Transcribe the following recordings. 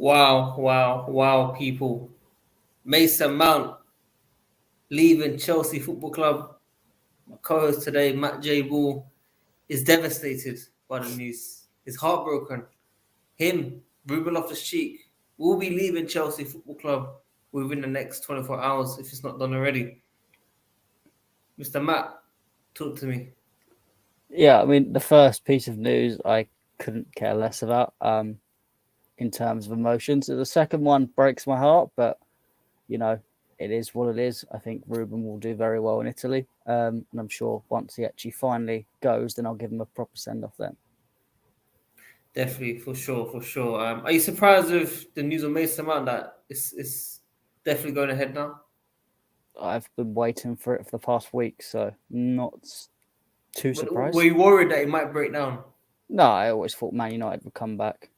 Wow, people. Mason Mount leaving Chelsea Football Club. My co-host today, Matt J. Ball, is devastated by the news. He's heartbroken. Him, Ruben Loftus-Cheek, will be leaving Chelsea Football Club within the next 24 hours if it's not done already. Mr. Matt, talk to me. Yeah, I mean, the first piece of news I couldn't care less about in terms of emotions. The second one breaks my heart, but, you know, it is what it is. I think Ruben will do very well in Italy. And I'm sure once he actually finally goes, then I'll give him a proper send-off then. Definitely, for sure. Are you surprised with the news on Mason Mount that it's definitely going ahead now? I've been waiting for it for the past week, so not too surprised. Were you worried that it might break down? No, I always thought Man United would come back.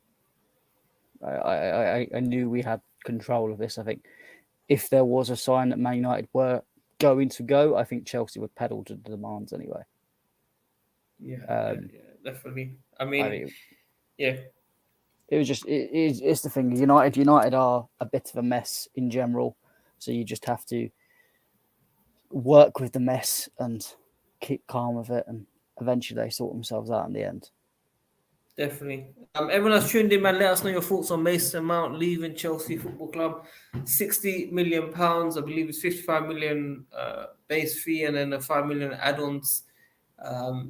I knew we had control of this. I think if there was a sign that Man United were going to go, I think Chelsea would pedal to the demands anyway. Yeah, definitely. I mean, yeah. It was just it's the thing. United are a bit of a mess in general, so you just have to work with the mess and keep calm with it, and eventually they sort themselves out in the end. Definitely. Everyone that's tuned in, man, let us know your thoughts on Mason Mount leaving Chelsea Football Club. £60 million, I believe it's 55 million base fee and then the 5 million add-ons.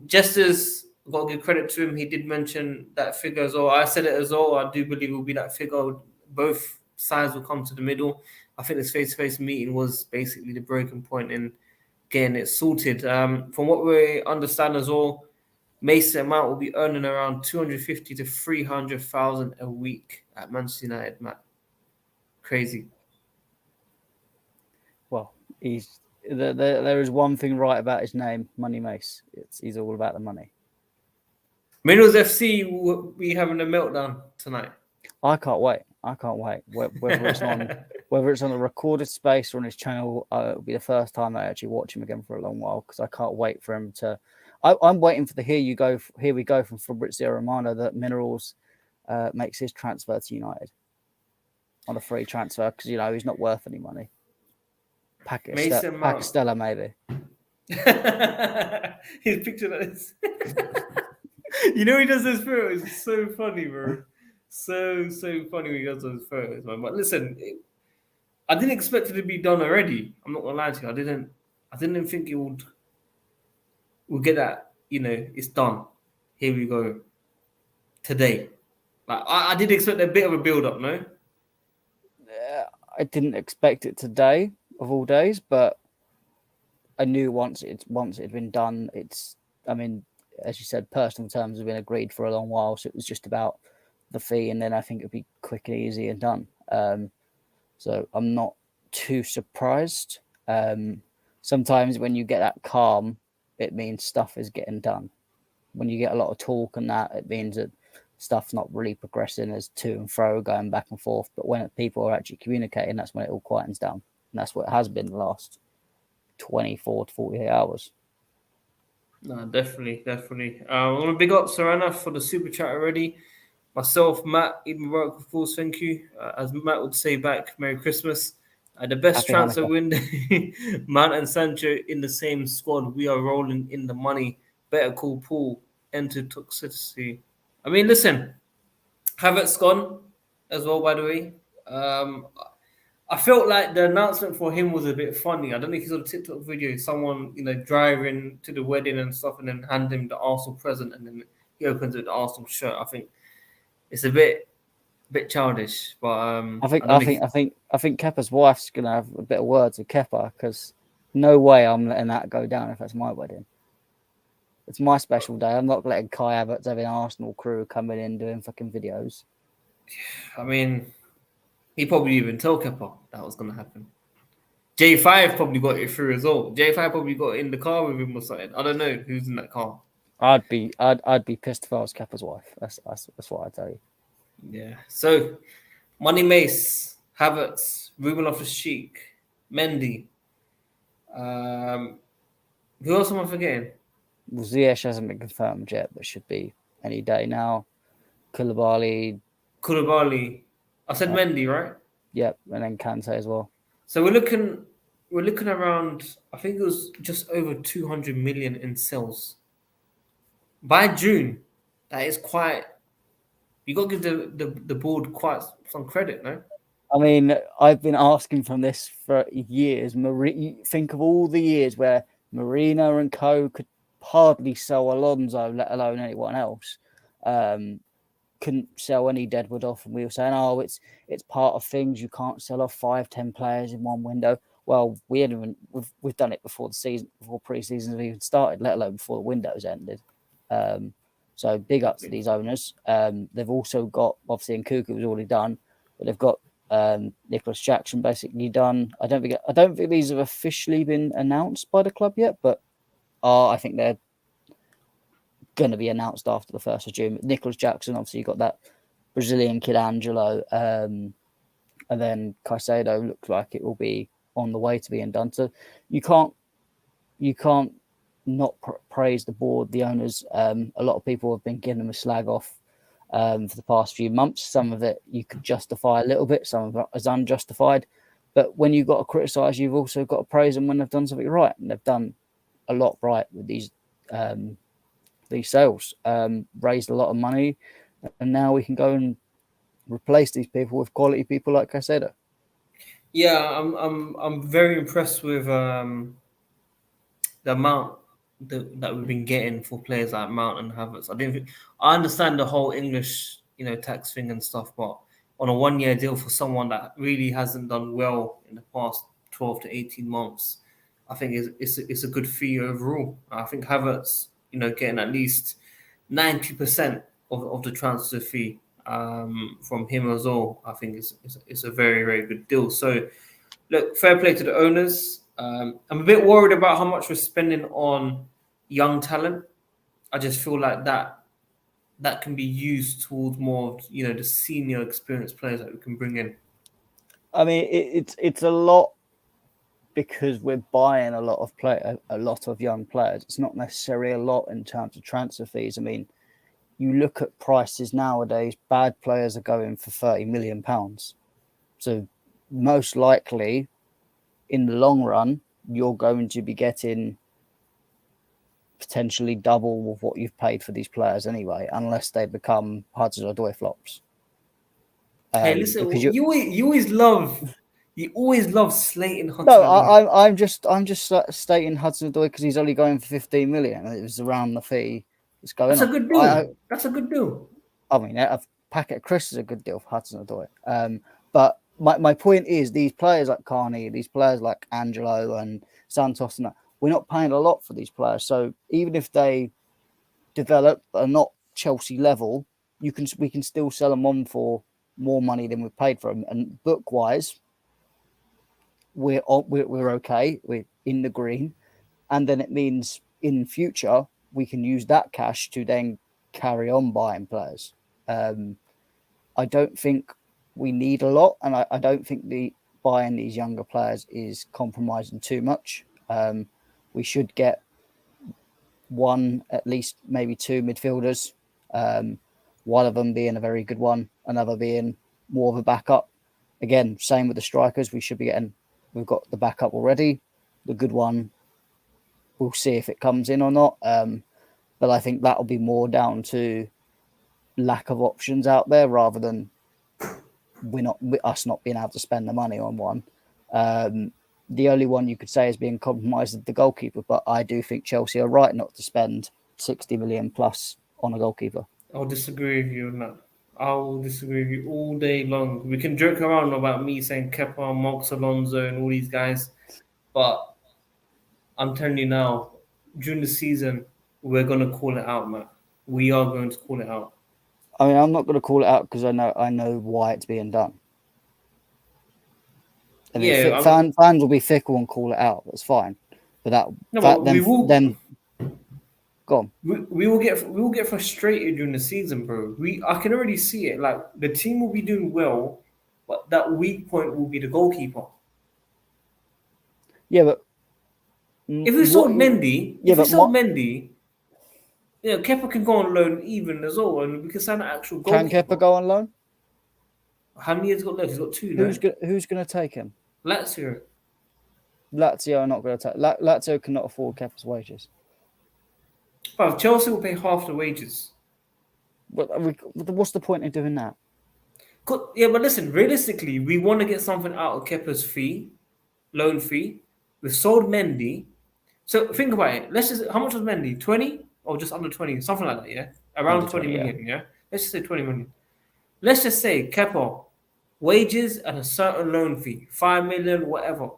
Just as I've got to give credit to him, he did mention that figure as well. I said it as well. I do believe it will be that figure. Both sides will come to the middle. I think this face-to-face meeting was basically the breaking point in getting it sorted. From what we understand as well, Mason Mount will be earning around 250 to 300,000 a week at Manchester United, Matt. Crazy. Well, there is one thing right about his name, Money Mace. He's all about the money. Minerals FC will be having a meltdown tonight. I can't wait. Whether it's on a recorded space or on his channel, it'll be the first time I actually watch him again for a long while because I can't wait for him to. I'm waiting for the here we go from Fabrizio Romano that Minerals makes his transfer to United on a free transfer because he's not worth any money. Stella maybe. His picture like this. He does those photos. It's so funny, bro. So funny when he does those photos, man. But listen, I didn't expect it to be done already. I'm not gonna lie to you. I didn't think it would. We'll get that. It's done. Here we go. Today, like I did expect a bit of a build up, no? I didn't expect it today of all days, but I knew once it had been done. As you said, personal terms have been agreed for a long while, so it was just about the fee, and then I think it'd be quick and easy and done. So I'm not too surprised. Sometimes when you get that calm, it means stuff is getting done. When you get a lot of talk and that, it means that stuff's not really progressing as to and fro, going back and forth. But when people are actually communicating, that's when it all quietens down. And that's what it has been the last 24 to 48 hours. No, definitely. I want to big up Sarana for the super chat already. Myself, Matt, Eben Barak, of course, thank you. As Matt would say back, Merry Christmas. The best Happy transfer Hanukkah. window, Mount and Sancho in the same squad. We are rolling in the money. Better call Paul. Enter toxicity. I mean, listen, Havertz gone as well, by the way. I felt like the announcement for him was a bit funny. I don't know if you saw the TikTok video. Someone, driving to the wedding and stuff, and then hand him the Arsenal present, and then he opens it with the Arsenal shirt. I think it's a bit childish, but I think Kepa's wife's gonna have a bit of words with Kepa because no way I'm letting that go down if that's my wedding. It's my special day. I'm not letting Kai Havertz having an Arsenal crew coming in doing fucking videos. I mean, he probably even told Kepa that was gonna happen. J5 probably got it through as well. J5 probably got in the car with him or something. I don't know who's in that car. I'd be pissed if I was Kepa's wife. That's what I tell you. Yeah. So, Money Mace, Havertz, Ruben Loftus-Cheek, Mendy. Who else am I forgetting? Well, Ziyech hasn't been confirmed yet, but should be any day now. Koulibaly. I said Mendy, right? Yep, and then Kante as well. So we're looking around. I think it was just over 200 million in sales by June. That is quite. You got to give the board quite some credit, no? I mean, I've been asking from this for years. Think of all the years where Marina and co could hardly sell Alonso, let alone anyone else. Couldn't sell any Deadwood off, and we were saying, "Oh, it's part of things. You can't sell off 5-10 players in one window." Well, we've done it before the season, before pre-season have even started, let alone before the windows ended. So big up to these owners. They've also got, obviously, Nkunku was already done, but they've got Nicholas Jackson basically done. I don't think these have officially been announced by the club yet, but I think they're going to be announced after the 1st of June. Nicholas Jackson, obviously, you got that Brazilian kid Angelo, and then Caicedo looks like it will be on the way to being done. So you can't not praise the board, the owners. A lot of people have been giving them a slag off for the past few months. Some of it you could justify a little bit, some of it is unjustified. But when you've got to criticise, you've also got to praise them when they've done something right. And they've done a lot right with these sales, raised a lot of money, and now we can go and replace these people with quality people like Caicedo. Yeah, I'm very impressed with the amount that we've been getting for players like Mount and Havertz. I understand the whole English, tax thing and stuff, but on a 1-year deal for someone that really hasn't done well in the past 12 to 18 months, I think it's a good fee overall. I think Havertz, getting at least 90% of the transfer fee from him as well, I think it's a very, very good deal. So, look, fair play to the owners. I'm a bit worried about how much we're spending on young talent. I just feel like that can be used towards more of, the senior experienced players that we can bring in. I mean, it's a lot because we're buying a lot of young players. It's not necessarily a lot in terms of transfer fees. I mean, you look at prices nowadays, bad players are going for £30 million. So most likely, in the long run, you're going to be getting potentially double of what you've paid for these players anyway, unless they become Hudson-Odoi flops. Hey, listen, you always love slating Hudson. No, I'm just stating Hudson-Odoi because he's only going for 15 million. It was around the fee that's going. That's a good deal. That's a good deal. I mean, a packet of crisps is a good deal for Hudson-Odoi. But my point is, these players like Carney, these players like Angelo and Santos, and that, we're not paying a lot for these players. So even if they develop are not Chelsea level, we can still sell them on for more money than we've paid for them. And book wise, we're okay. We're in the green, and then it means in future we can use that cash to then carry on buying players. I don't think we need a lot, and I don't think buying these younger players is compromising too much. We should get one, at least maybe two midfielders, one of them being a very good one, another being more of a backup. Again, same with the strikers. We've got the backup already. The good one, we'll see if it comes in or not. But I think that'll be more down to lack of options out there rather than us not being able to spend the money on one. The only one you could say is being compromised is the goalkeeper, but I do think Chelsea are right not to spend 60 million plus on a goalkeeper. I'll disagree with you on that. I'll disagree with you all day long. We can joke around about me saying Kepa, Mox, Alonso, and all these guys, but I'm telling you now, during the season, we're going to call it out, man. We are going to call it out. I mean, I'm not going to call it out because I know why it's being done. I mean, fans will be fickle and call it out. That's fine, but then go on. We will get frustrated during the season, bro. I can already see it. Like the team will be doing well, but that weak point will be the goalkeeper. Yeah, but if we sold Mendy, Kepa can go on loan even as well, and we can sign an actual goalkeeper. Can Kepa go on loan? How many years got left? He's got 2, no? Who's going to take him? Lazio. Lazio are not going to take. Lazio cannot afford Kepa's wages. But Chelsea will pay half the wages. What's the point in doing that? Yeah, but listen, realistically, we want to get something out of Kepa's loan fee. We've sold Mendy. So think about it. How much was Mendy? 20 or just under 20? Something like that, yeah? Around Under 20 20, million, yeah? Let's just say 20 million. Let's just say Kepa, wages and a certain loan fee, 5 million, whatever.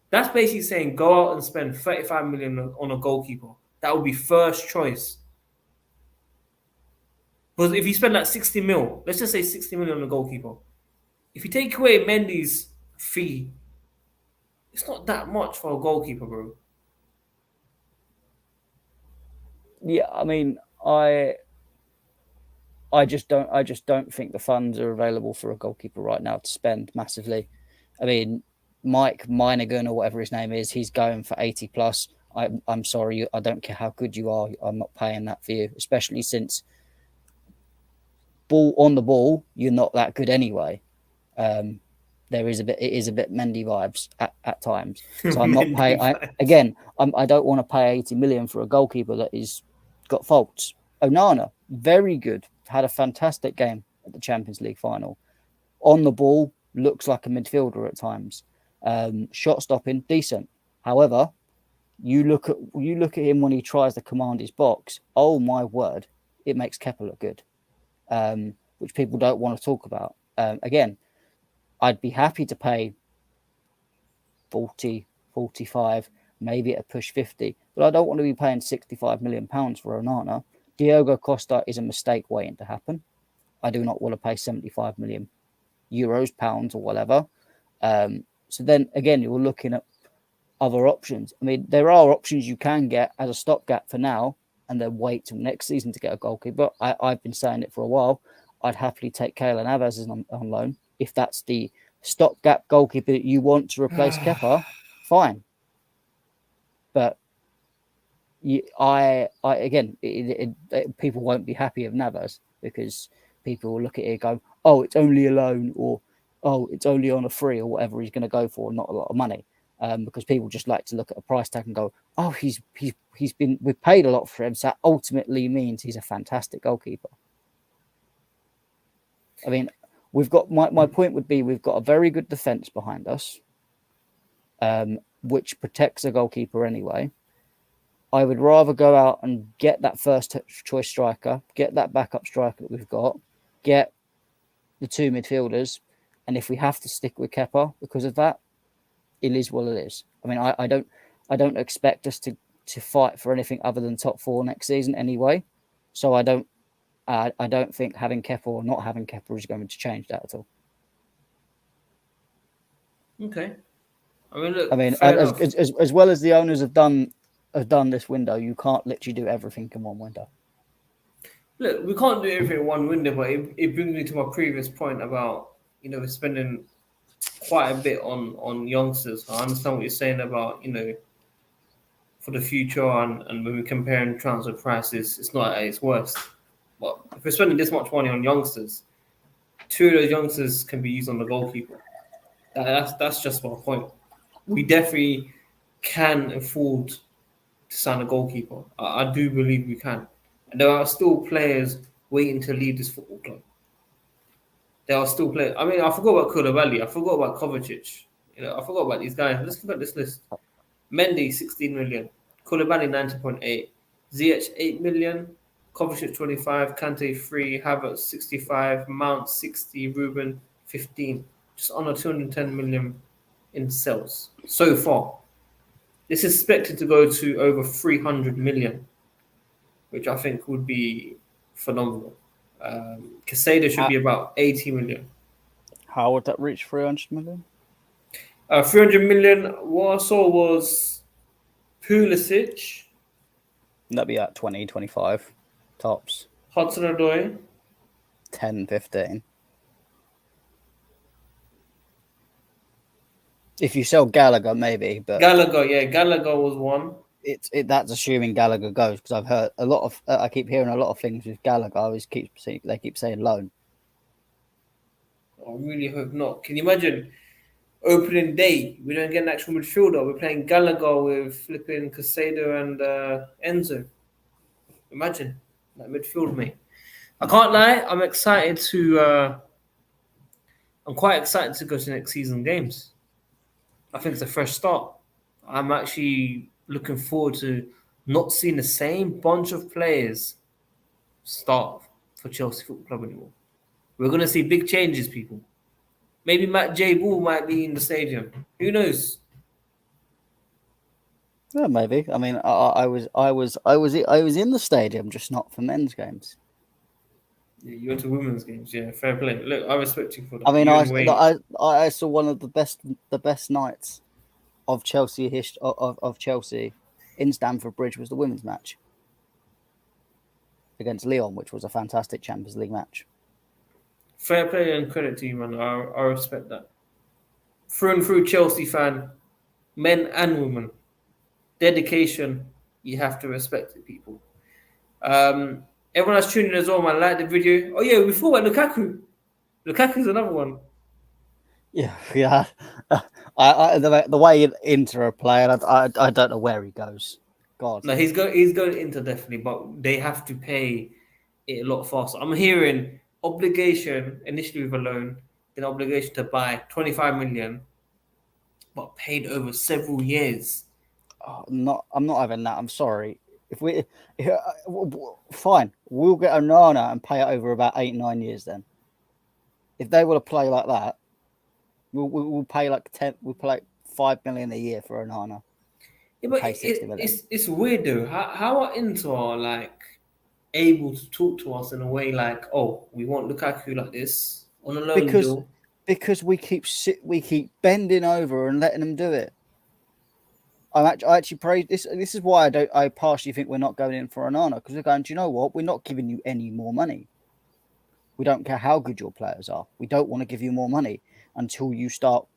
That's basically saying go out and spend 35 million on a goalkeeper. That would be first choice. Because if you spend like 60 mil, let's just say 60 million on a goalkeeper. If you take away Mendy's fee, it's not that much for a goalkeeper, bro. Yeah, I mean, I just don't think the funds are available for a goalkeeper right now to spend massively. I mean, Mike Minigan or whatever his name is, he's going for 80 plus. I'm sorry, I don't care how good you are. I'm not paying that for you, especially since on the ball, you're not that good anyway. It is a bit Mendy vibes at times. So I'm not paying. I don't want to pay 80 million for a goalkeeper that is got faults. Onana, very good, had a fantastic game at the Champions League final. On the ball, looks like a midfielder at times. Shot stopping, decent. However, you look at him when he tries to command his box. Oh my word, it makes Kepa look good. Which people don't want to talk about. Again, I'd be happy to pay 40, 45, maybe at a push 50, but I don't want to be paying 65 million pounds for Onana. Diogo Costa is a mistake waiting to happen. I do not want to pay 75 million euros, pounds, or whatever. So then again, you're looking at other options. I mean, there are options you can get as a stopgap for now, and then wait till next season to get a goalkeeper. I've been saying it for a while. I'd happily take Keylor Navas on loan if that's the stopgap goalkeeper that you want to replace Kepa. Fine, but people won't be happy of Navas because people will look at it and go, "Oh, it's only a loan," or "Oh, it's only on a free," or whatever he's going to go for, not a lot of money. Because people just like to look at a price tag and go, "Oh, we've paid a lot for him, so that ultimately means he's a fantastic goalkeeper." I mean, my point would be we've got a very good defense behind us, which protects a goalkeeper anyway. I would rather go out and get that first choice striker, get that backup striker that we've got, get the 2 midfielders, and if we have to stick with Kepa because of that, it is what it is. I mean, I don't expect us to fight for anything other than top 4 next season anyway. So I don't think having Kepa or not having Kepa is going to change that at all. Okay. I mean, look. As well as the owners have done this window, you can't literally do everything in one window. Look, we can't do everything in one window, but it brings me to my previous point about we're spending quite a bit on youngsters. I understand what you're saying about for the future and when we're comparing transfer prices, it's not at its worst. But if we're spending this much money on youngsters, 2 of those youngsters can be used on the goalkeeper. That's just my point. We definitely can afford to sign a goalkeeper. I do believe we can. And there are still players waiting to leave this football club. There are still players. I mean, I forgot about Koulibaly. I forgot about Kovacic. I forgot about these guys. Let's look at this list. Mendy, 16 million. Koulibaly, 90.8. Ziyech, 8 million. Kovacic, 25. Kante, 3. Havertz, 65. Mount, 60. Ruben, 15. Just under 210 million in sales so far. This is expected to go to over 300 million, which I think would be phenomenal. Caicedo should be about 80 million. How would that reach 300 million? 300 million, what I saw was Pulisic. That'd be at 20, 25 tops. Hudson-Odoi. 10, 15. If you sell Gallagher, maybe. But Gallagher was one. That's assuming Gallagher goes, because I've heard a lot of. I keep hearing a lot of things with Gallagher. They keep saying loan. I really hope not. Can you imagine opening day? We don't get an actual midfielder. We're playing Gallagher with flipping Caicedo and Enzo. Imagine that midfield, mate. I can't lie. I'm excited to. I'm quite excited to go to next season games. I think it's a fresh start. I'm actually looking forward to not seeing the same bunch of players start for Chelsea Football Club anymore. We're going to see big changes, people. Maybe Matt J. Ball might be in the stadium. Who knows? Yeah, maybe. I mean, I was in the stadium, just not for men's games. Yeah, you went to women's games. Yeah, fair play. Look, I respect you for that. I mean, You and Wade. I saw one of the best nights of Chelsea of Chelsea in Stamford Bridge was the women's match against Lyon, which was a fantastic Champions League match. Fair play and credit to you, man. I respect that. Through and through Chelsea fan, men and women. Dedication, you have to respect it, people. Everyone that's tuning in as well, man. Like the video. Oh yeah, we thought about Lukaku. Lukaku's another one. Yeah. The way Inter are playing, I don't know where he goes. God. No, he's going into definitely, but they have to pay it a lot faster. I'm hearing obligation initially with a loan, then obligation to buy 25 million, but paid over several years. I'm not having that. I'm sorry. Fine, we'll get Onana and pay it over about 8-9 years. Then, if they want to play like that, we'll pay like 10. We'll pay like 5 million a year for Onana. Yeah, but it's weird though. How are Inter like able to talk to us in a way like, oh, we want Lukaku like this on a loan deal? Because we keep bending over and letting them do it. I actually praise this. This is why I partially think we're not going in for Onana, because we're going, do you know what? We're not giving you any more money. We don't care how good your players are. We don't want to give you more money until you start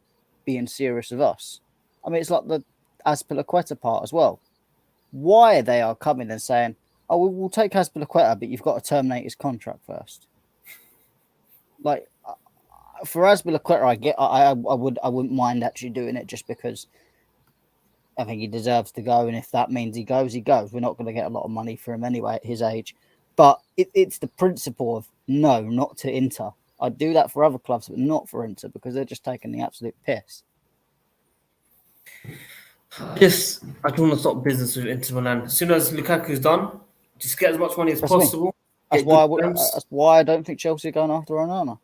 being serious with us. I mean, it's like the Azpilicueta part as well. Why they are coming and saying, oh, we'll take Azpilicueta, but you've got to terminate his contract first. Like, for Azpilicueta, I wouldn't mind actually doing it, just because I think he deserves to go, and if that means he goes, he goes. We're not going to get a lot of money for him anyway at his age. But it's the principle of no, not to Inter. I'd do that for other clubs, but not for Inter, because they're just taking the absolute piss. I just want to stop business with Inter Milan. As soon as Lukaku's done, just get as much money as possible. That's why I don't think Chelsea are going after Onana.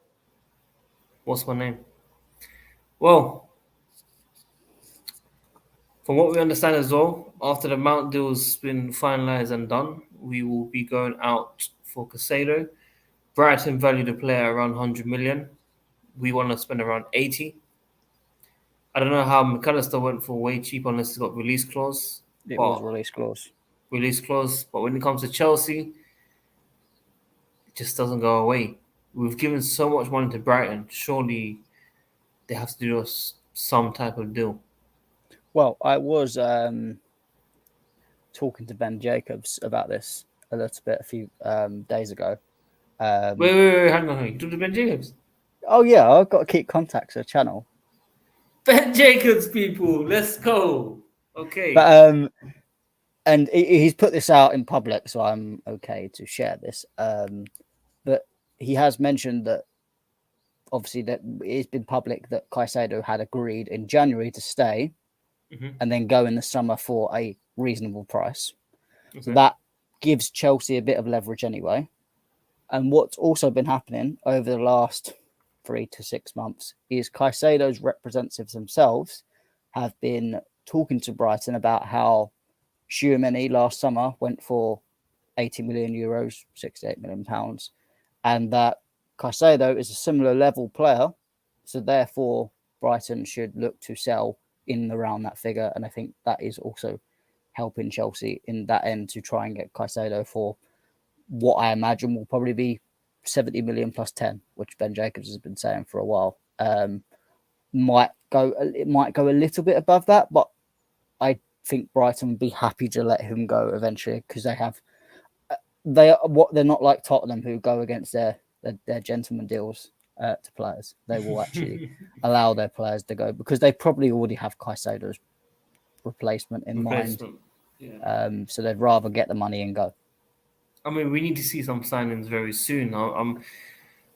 What's my name? Well, from what we understand as well, after the Mount deal's been finalised and done, we will be going out for Caicedo. Brighton valued the player around 100 million. We want to spend around 80. I don't know how McAllister went for way cheap unless he's got release clause. It was release clause. Release clause. But when it comes to Chelsea, it just doesn't go away. We've given so much money to Brighton. Surely they have to do us some type of deal. Well, I was talking to Ben Jacobs about this a little bit a few days ago. Wait, hang on. You talk to Ben Jacobs? Oh, yeah, I've got to keep contacts with the channel. Ben Jacobs, people, let's go. Okay. But and he's put this out in public, so I'm okay to share this. But he has mentioned that obviously that it's been public that Caicedo had agreed in January to stay and then go in the summer for a reasonable price. Okay. So that gives Chelsea a bit of leverage anyway. And what's also been happening over the last 3 to 6 months is Caicedo's representatives themselves have been talking to Brighton about how Tchouaméni last summer went for 80 million euros, 68 million pounds, and that Caicedo is a similar level player. So therefore, Brighton should look to sell in and around that figure. And I think that is also helping Chelsea in that end to try and get Caicedo for what I imagine will probably be 70 million plus 10, which Ben Jacobs has been saying for a while. It might go a little bit above that, but I think Brighton would be happy to let him go eventually, because they're not like Tottenham, who go against their gentleman deals. to players. They will actually allow their players to go because they probably already have Caicedo's replacement in mind. Yeah. So they'd rather get the money and go. I mean, we need to see some signings very soon. I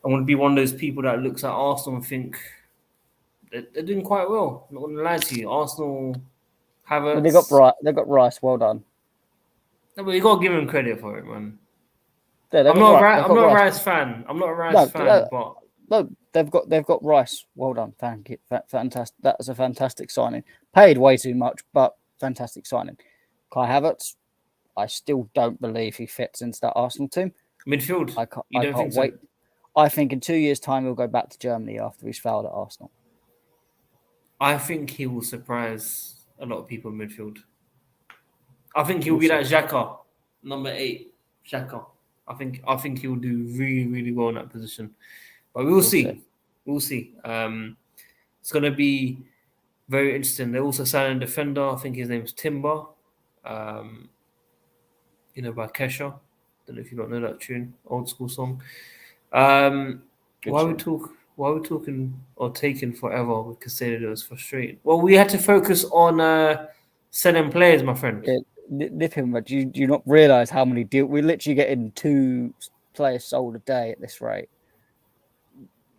want to be one of those people that looks at Arsenal and think they're doing quite well. I'm not going to lie to you. Arsenal, Havertz. Well, they got Rice. Well done. No, but you got to give him credit for it, man. Yeah, I'm not a Rice fan. I'm not a Rice fan, but no, they've got Rice. Well done, thank you. Fantastic. That was a fantastic signing. Paid way too much, but fantastic signing. Kai Havertz, I still don't believe he fits into that Arsenal team. Midfield. I can't wait. So? I think in 2 years' time he'll go back to Germany after he's failed at Arsenal. I think he will surprise a lot of people in midfield. I think he'll be that Xhaka, number 8, Xhaka. I think he'll do really, really well in that position. But we'll see. We'll see. It's going to be very interesting. They also signed a defender. I think his name's Timber. By Kesha. Don't know if you don't know that tune. Old school song. Why are we talking or taking forever with Caicedo? It was frustrating. Well, we had to focus on selling players, my friend. Yeah, nip him, but do you not realise how many deals we're literally getting 2 players sold a day at this rate?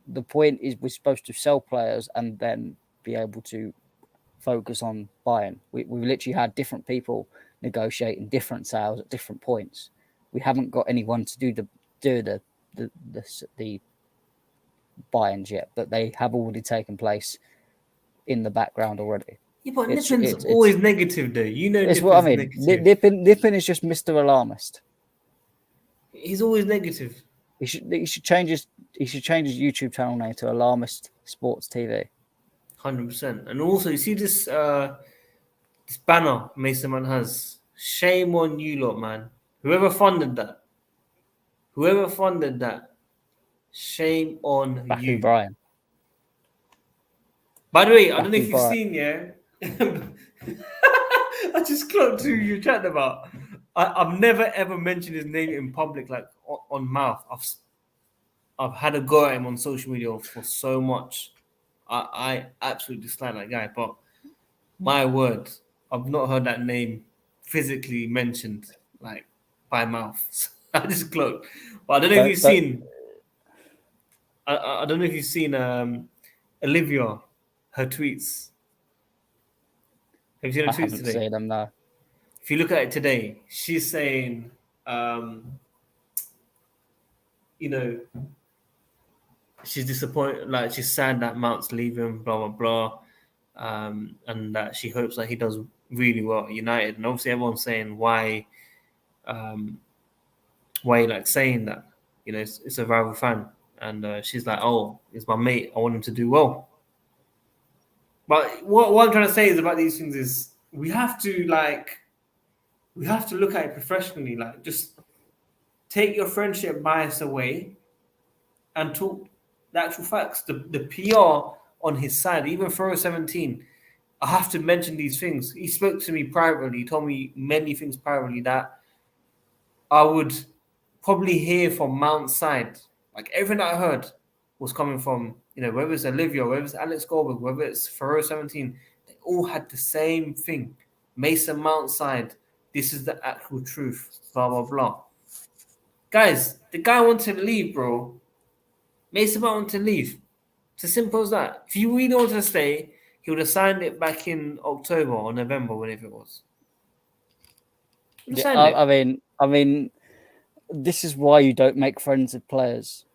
The point is we're supposed to sell players and then be able to focus on buying. We've literally had different people negotiating different sales at different points. We haven't got anyone to do the buy-ins yet, but they have already taken place in the background already. Yeah, but Nippin's always negative, though. You know, it's what I mean. Nippin is just Mr. Alarmist. He's always negative. He should change his YouTube channel name to Alarmist Sports TV. 100%. And also, you see this banner Mason Man has. Shame on you lot, man. Whoever funded that. Shame on you. Brian. By the way, I don't know if you've seen, yeah. I just clocked who you're chatting about. I've never ever mentioned his name in public, like on mouth. I've had a go at him on social media for so much. I absolutely dislike that guy, but my word, I've not heard that name physically mentioned like by mouth. I just clocked. But I don't know if you've seen. I don't know if you've seen Olivia, her tweets. Have you seen her tweets today? I haven't seen them, no. If you look at it today, she's saying, she's disappointed, like she's sad that Mount's leaving, blah, blah, blah, and that she hopes that he does really well at United. And obviously everyone's saying why like saying that, it's a rival fan. And she's like, oh, he's my mate. I want him to do well. But what I'm trying to say is about these things is we have to look at it professionally. Like, just take your friendship bias away and talk the actual facts. The PR on his side, even for 17, I have to mention these things. He spoke to me privately. He told me many things privately that I would probably hear from Mount's side. Like, everything that I heard was coming from, whether it's Olivia, whether it's Alex Goldberg, whether it's Faro 17, they all had the same thing. Mason Mount's side, this is the actual truth, blah, blah, blah. Guys, the guy wanted to leave, bro. Mason Mount wanted to leave. It's as simple as that. If you really wanted to stay, he would have signed it back in October or November, whenever it was. I mean, this is why you don't make friends with players.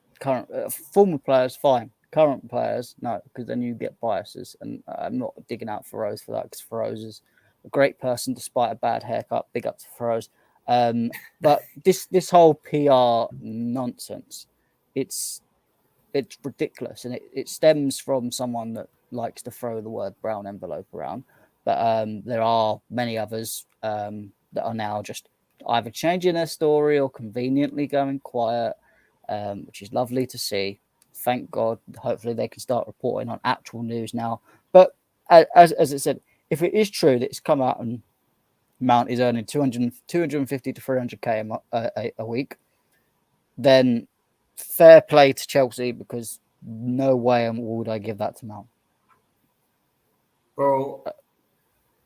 Former players, fine. Current players, no, because then you get biases. And I'm not digging out Feroz for that, because Feroz is a great person despite a bad haircut. Big up to Feroz. But this whole PR nonsense, it's ridiculous, and it stems from someone that likes to throw the word brown envelope around. But there are many others that are now just either changing their story or conveniently going quiet, which is lovely to see. Thank God. Hopefully they can start reporting on actual news now. But as I said, if it is true that it's come out and Mount is earning 250 to 300k a week, then fair play to Chelsea, because no way would I give that to Mount. Bro, I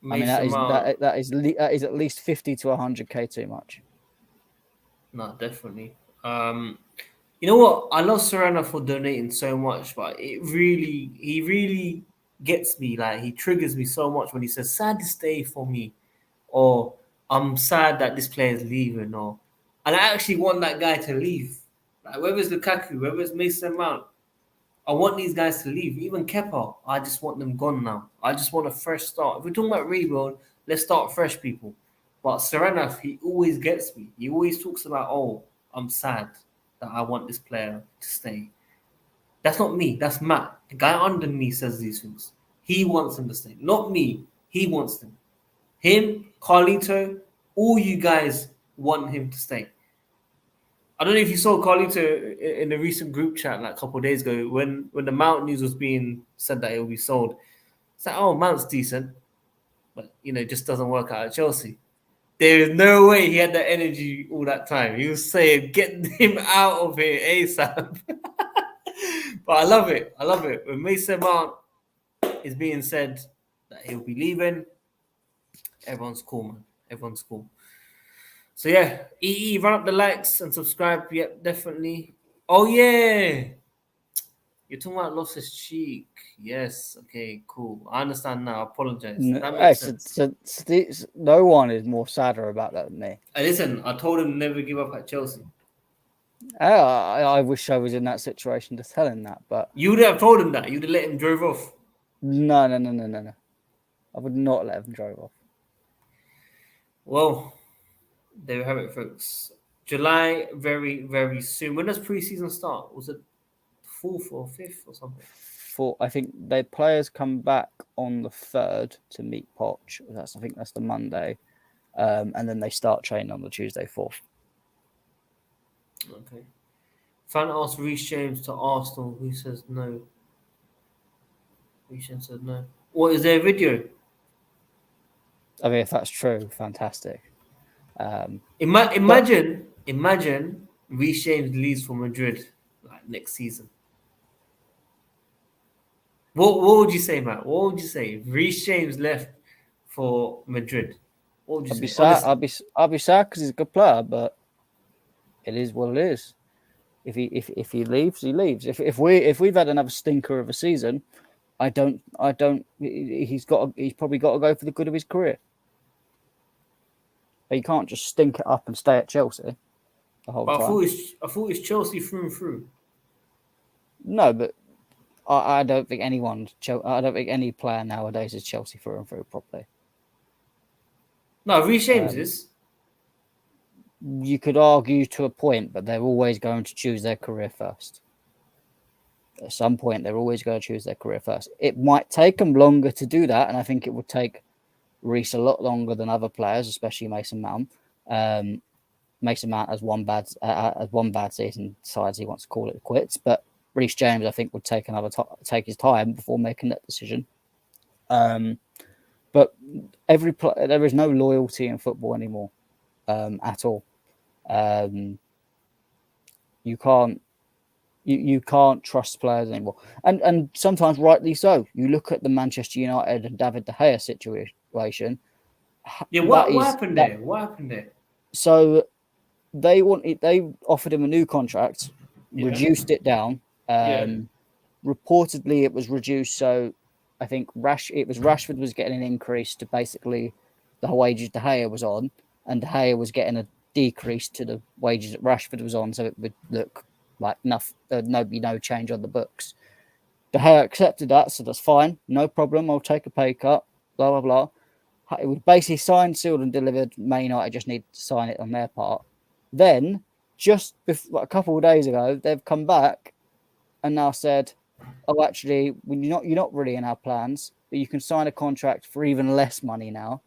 mean, Mason Mount. that is at least 50 to 100k too much. No, definitely. You know what? I love Serena for donating so much, but he really gets me. Like, he triggers me so much when he says, "Sad this day for me," or "I'm sad that this player is leaving," and I actually want that guy to leave. Like, whether it's Lukaku, whether it's Mason Mount, I want these guys to leave. Even Kepa, I just want them gone now. I just want a fresh start. If we're talking about rebuild, let's start fresh, people. But Serena, he always gets me. He always talks about, "Oh, I'm sad that I want this player to stay." That's not me. That's Matt. The guy under me says these things. He wants them to stay. Not me. He wants them. Him, Carlito, all you guys want him to stay. I don't know if you saw Carlito in a recent group chat like a couple of days ago when the Mount news was being said that it will be sold. It's like, oh, Mount's decent, but just doesn't work out at Chelsea. There is no way he had that energy all that time. He was saying, "Get him out of here ASAP." But I love it. I love it. When Mason Mount is being said that he'll be leaving, everyone's cool, man. Everyone's cool. So yeah, run up the likes and subscribe. Yep, definitely. Oh yeah, you're talking about Loftus-Cheek. Yes. Okay. Cool. I understand now. I apologize. That makes sense. No one is more sadder about that than me. Listen, I told him never give up at Chelsea. I wish I was in that situation to tell him that, but you would have told him that. You'd have let him drive off. No. I would not let him drive off. Well, there you have it, folks. July, very, very soon. When does pre-season start? Was it 4th or 5th or something? I think their players come back on the 3rd to meet Poch. I think that's the Monday. And then they start training on the Tuesday 4th. Okay. Fan asked Reece James to Arsenal. Who says no? Reece James said no. What, is there a video? I mean, if that's true, fantastic. Imagine Reece James leaves for Madrid like next season. What would you say, Matt? What would you say if Reece James left for Madrid? What would you say? I'll be sad because he's a good player, but it is what it is. If he leaves, he leaves. If we've had another stinker of a season, I don't. He's probably got to go for the good of his career. But you can't just stink it up and stay at Chelsea the whole time. I thought it's Chelsea through and through. No, but I don't think any player nowadays is Chelsea through and through properly. No, Reece James is. You could argue to a point, but they're always going to choose their career first. At some point, they're always going to choose their career first. It might take them longer to do that, and I think it would take Reece a lot longer than other players, especially Mason Mount. Mason Mount has one bad season, decides he wants to call it quits. But Reece James, I think, would take his time before making that decision. But there is no loyalty in football anymore, at all. You can't trust players anymore, and sometimes rightly so. You look at the Manchester United and David De Gea situation. Yeah, what happened there? What happened there? So they offered him a new contract, reduced it down. Reportedly, it was reduced. So I think Rashford was getting an increase to basically the wages De Gea was on, and De Gea was getting a decrease to the wages that Rashford was on. So it would look like no change on the books. De Gea accepted that, so that's fine, no problem. I'll take a pay cut. Blah blah blah. It was basically signed, sealed, and delivered. Man United just need to sign it on their part. Then, just a couple of days ago, they've come back and now said, "Oh, actually, you're not really in our plans, but you can sign a contract for even less money now,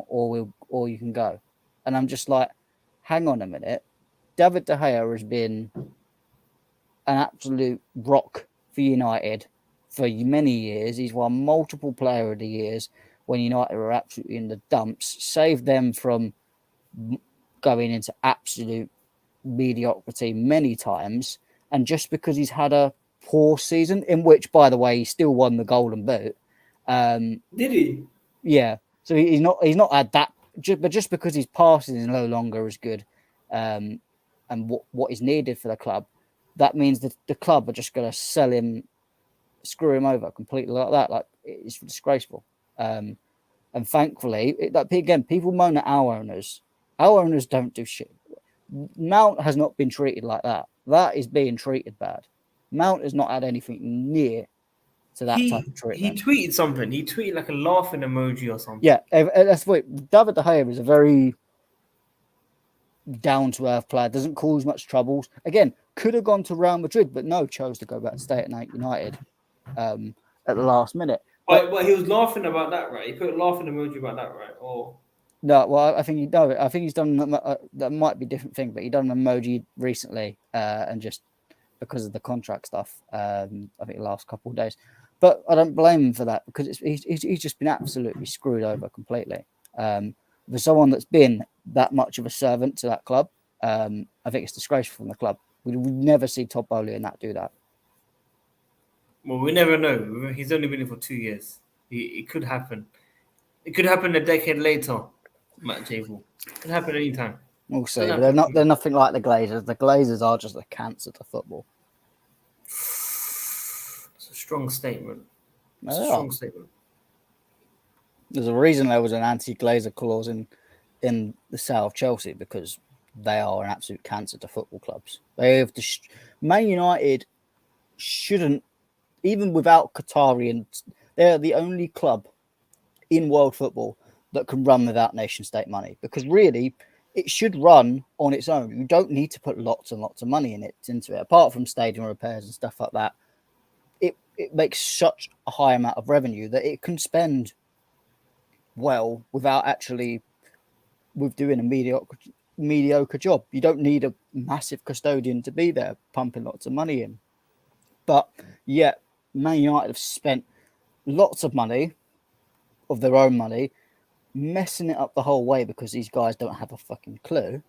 or you can go." And I'm just like, hang on a minute. David De Gea has been an absolute rock for United for many years. He's won multiple Player of the Years when United were absolutely in the dumps, saved them from going into absolute mediocrity many times. And just because he's had a poor season, in which, by the way, he still won the Golden Boot. Did he? Yeah. So he's not had that, but just because his passing is no longer as good, and what is needed for the club, that means that the club are just going to sell him, screw him over completely like that. Like, it's disgraceful. And thankfully, again, people moan at our owners. Our owners don't do shit. Mount has not been treated like that. That is being treated bad. Mount has not had anything near to that type of treatment. He tweeted something. He tweeted like a laughing emoji or something. Yeah, that's what David De Gea is, a very down-to-earth player. Doesn't cause much troubles. Again, could have gone to Real Madrid, but no, chose to go back to stay at United at the last minute. But he was laughing about that, right? He put a laughing emoji about that, right? Or no, well, I think he's done that. Might be a different thing, but he done an emoji recently, and just because of the contract stuff. I think the last couple of days, but I don't blame him for that because he's just been absolutely screwed over completely. For someone that's been that much of a servant to that club, I think it's disgraceful from the club. We would never see Todd Bowley and that do that. Well, we never know. He's only been here for 2 years. It could happen. It could happen a decade later, Matt Javel. It could happen anytime. We'll see. But they're nothing like the Glazers. The Glazers are just a cancer to football. It's a strong statement. Strong statement. There's a reason there was an anti-Glazer clause in the sale of Chelsea, because they are an absolute cancer to football clubs. They have Man United shouldn't, even without Qatarians, they're the only club in world football that can run without nation state money, because really it should run on its own. You don't need to put lots and lots of money into it, apart from stadium repairs and stuff like that. It makes such a high amount of revenue that it can spend well without actually doing a mediocre job. You don't need a massive custodian to be there pumping lots of money in. But yet, Man United have spent lots of money, of their own money, messing it up the whole way because these guys don't have a fucking clue.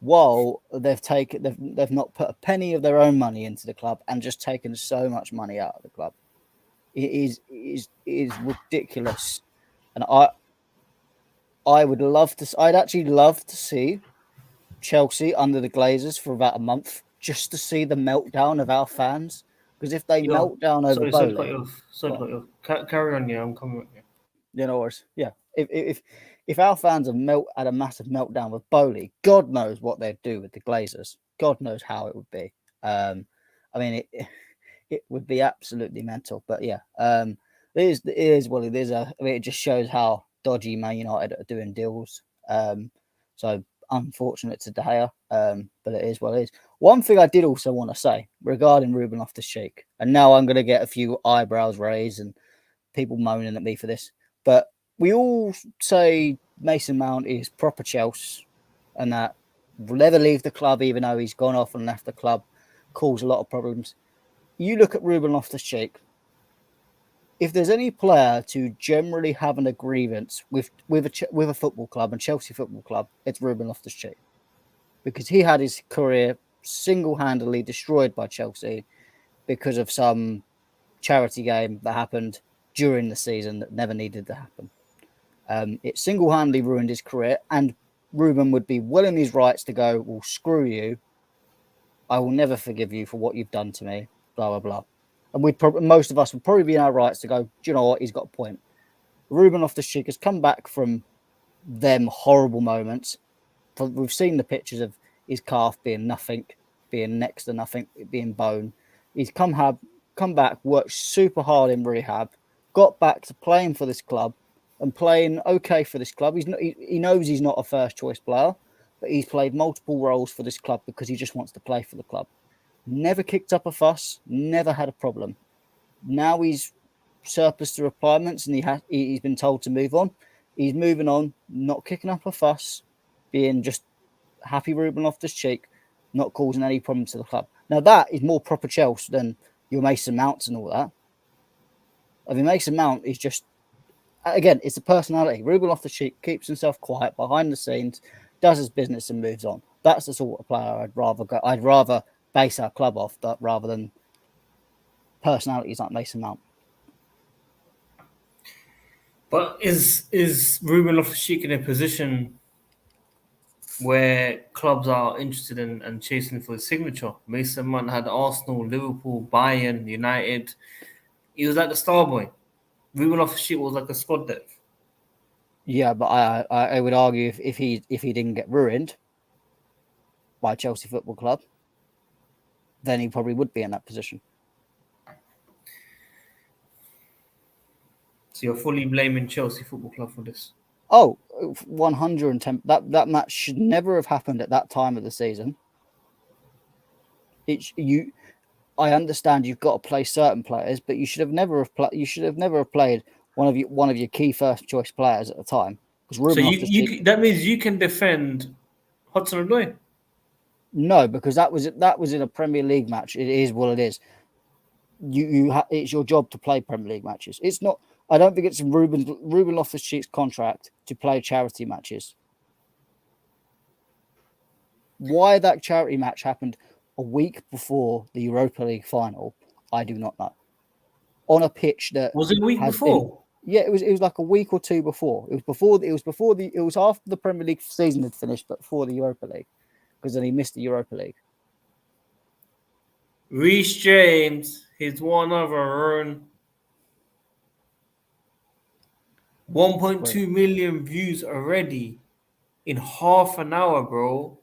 While they've not put a penny of their own money into the club and just taken so much money out of the club. It is ridiculous, and I'd actually love to see Chelsea under the Glazers for about a month, just to see the meltdown of our fans. Because if they melt down over Bowley, carry on, yeah, I'm coming with you. You know, yeah. If our fans had a massive meltdown with Bowley, God knows what they'd do with the Glazers. God knows how it would be. I mean, it would be absolutely mental. But yeah, it is what it is. I mean, it just shows how dodgy Man United are doing deals. So unfortunate to De Gea, but it is what it is. One thing I did also want to say regarding Ruben Loftus-Cheek, and now I'm going to get a few eyebrows raised and people moaning at me for this, but we all say Mason Mount is proper Chelsea and that will never leave the club, even though he's gone off and left the club, caused a lot of problems. You look at Ruben Loftus-Cheek. If there's any player to generally have a grievance with a football club and Chelsea Football Club, it's Ruben Loftus-Cheek, because he had his career single-handedly destroyed by Chelsea because of some charity game that happened during the season that never needed to happen. It single-handedly ruined his career, and Ruben would be well in his rights to go, well, screw you. I will never forgive you for what you've done to me, blah, blah, blah. And most of us would probably be in our rights to go, do you know what? He's got a point. Ruben Loftus-Cheek has come back from them horrible moments. We've seen the pictures of his calf being nothing, being next to nothing, being bone. He's come back, worked super hard in rehab, got back to playing for this club and playing okay for this club. He knows he's not a first choice player, but he's played multiple roles for this club because he just wants to play for the club. Never kicked up a fuss, never had a problem. Now he's surplus to requirements and he's been told to move on. He's moving on, not kicking up a fuss, being just happy Ruben Loftus-Cheek, not causing any problems to the club. Now that is more proper Chelsea than your Mason Mounts and all that. I mean, Mason Mount is just, again, it's a personality. Ruben Loftus-Cheek keeps himself quiet behind the scenes, does his business and moves on. That's the sort of player I'd rather base our club off, rather than personalities like Mason Mount. But is Ruben Loftus-Cheek in a position where clubs are interested in and chasing for his signature? Mason Mount had Arsenal, Liverpool, Bayern, United. He was like the star boy. Ruben Loftus-Cheek was like a squad depth. Yeah, but I would argue if he didn't get ruined by Chelsea Football Club, then he probably would be in that position. So you're fully blaming Chelsea Football Club for this? Oh, 110. That match should never have happened at that time of the season. I understand you've got to play certain players, but you should have never played one of your key first choice players at the time. So that means you can defend Hudson-Odoi? No, because that was in a Premier League match. It is what it is. It's your job to play Premier League matches. It's not. I don't think it's in Ruben Loftus-Cheek's contract to play charity matches. Why that charity match happened a week before the Europa League final, I do not know. On a pitch that was it a week before? It was like a week or two before. It was after the Premier League season had finished, but before the Europa League, because then he missed the Europa League. Reece James, his one of our own. 1.2 million views already in half an hour, bro.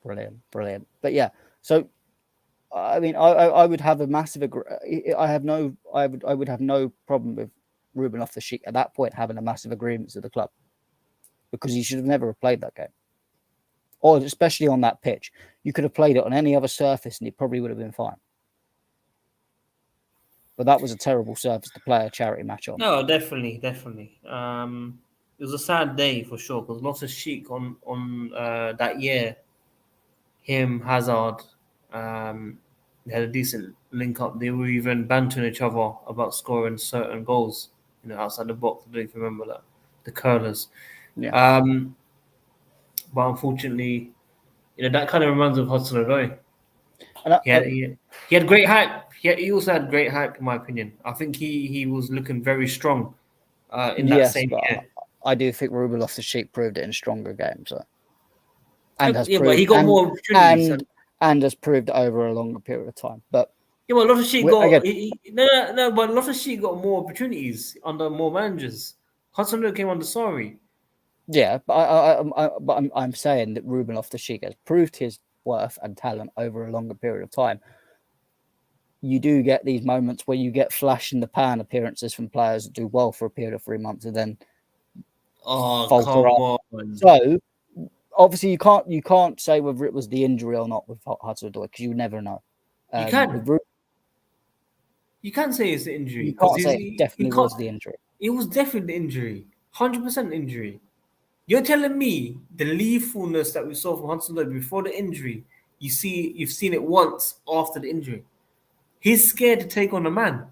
Brilliant. But yeah, so I mean, I would have a massive. I would have no problem with Ruben Loftus-Cheek at that point having a massive agreement with the club, because he should have never played that game, or especially on that pitch. You could have played it on any other surface, and it probably would have been fine. But that was a terrible surface to play a charity match on. No, definitely. It was a sad day for sure, because Loftus-Cheek on that year, him, Hazard, they had a decent link up. They were even bantering each other about scoring certain goals, outside the box. I don't know if you remember that, the curlers. Yeah. But unfortunately, that kind of reminds me of Hudson-Odoi. He had great hype. He also had great hype, in my opinion. I think he was looking very strong in that same year. I do think Ruben Loftus-Cheek proved it in stronger games. But he got more opportunities. And has proved it over a longer period of time. But yeah, but Loftus-Cheek but Loftus-Cheek got more opportunities under more managers. Hudson-Odoi came under Sarri. Yeah, but I'm saying that Ruben Loftus-Cheek has proved his worth and talent over a longer period of time. You do get these moments where you get flash in the pan appearances from players that do well for a period of 3 months and then falter up. So obviously you can't say whether it was the injury or not with Hudson-Odoi, because you never know. You can. You can't say it's the injury. You can't say it definitely was the injury. It was definitely the injury. 100% injury. You're telling me the lethalness that we saw from Hudson-Odoi before the injury, you've seen it once after the injury. He's scared to take on a man.